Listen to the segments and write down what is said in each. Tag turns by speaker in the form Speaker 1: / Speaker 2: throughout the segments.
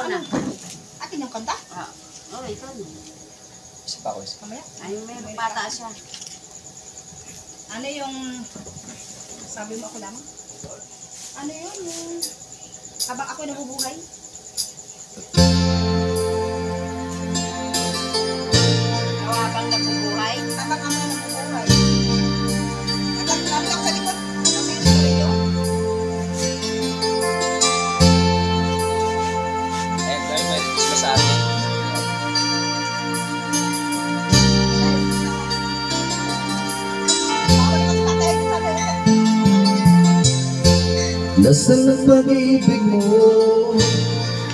Speaker 1: na.
Speaker 2: Akin yung kanta?
Speaker 1: Oo, ito.
Speaker 3: Isa pa ako.
Speaker 2: Kamaya?
Speaker 1: Ay, may bata siya.
Speaker 2: Ano yung... Sabi mo ako lamang? Ano yun? Yung... Habang ako'y nabubuhay?
Speaker 1: Habang nabubuhay.
Speaker 2: Habang ako'y nabubuhay. Nagkakami ako sa likod. Kasi yung sarili.
Speaker 3: Eh, dahil may gusto sa akin.
Speaker 4: Nasaan ang pag-ibig mo?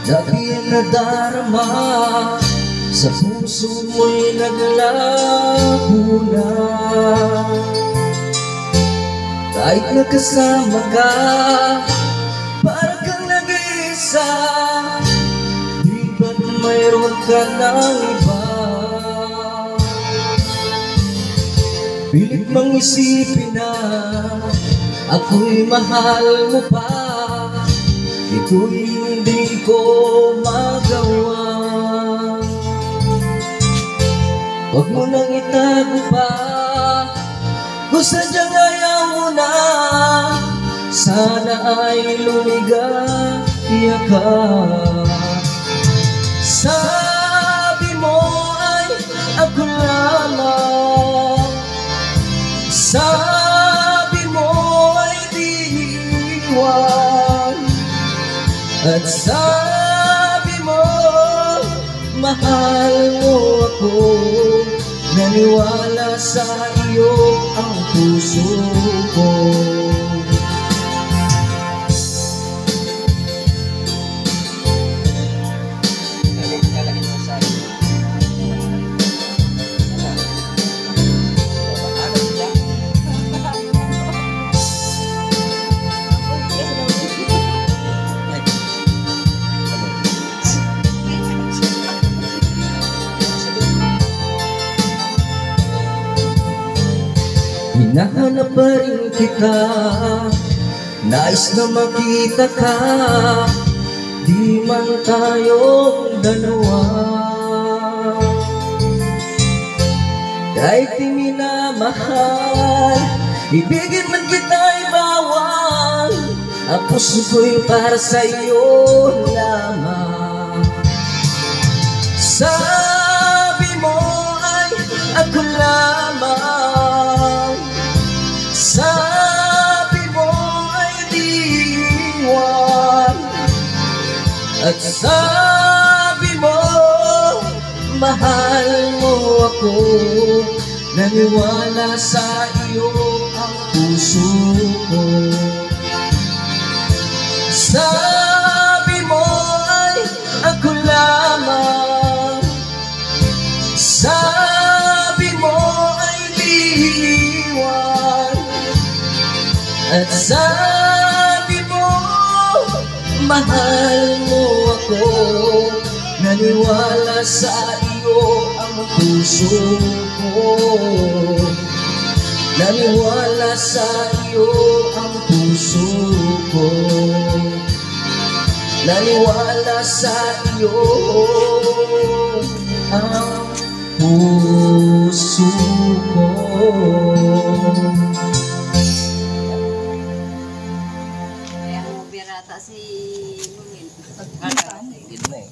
Speaker 4: Dati ang nadarama sa puso mo'y naglaho na. Kahit nagkasama ka, para kang nag-iisa. Di ba't mayroon ka ng iba? Pilit mang isipin na ako'y mahal mo pa. Ito'y hindi ko magawa. Huwag mo nang itago pa kung sadyang ayaw mo na. Sana ay lumigaya ka. Sabi mo ay ako lamang. Sabi mo ay di iwan. At sabi mo mahal mo ako. Naniwala sa iyo ang puso ko. Hinahanap pa rin kita, nais na makita ka. Di man tayong dalawa. Kahit di minamahal, ibigin man kita'y bawal. Ang puso ko'y para sa'yo lamang. Sabi mo ay ako lamang. Sabi mo ay di iwan. At sabi mo mahal mo ako. Naniwala sa iyo ang puso ko. Sabi mo ay ako lamang. Sabi mo ay di iwan. At sabi mo mahal mo ako. Naniwala sa iyo ang puso ko. Naniwala sa iyo ang puso ko. Naniwala sa iyo ang puso ko.
Speaker 1: Kaya mo birata si Mungin.
Speaker 3: Yun na eh.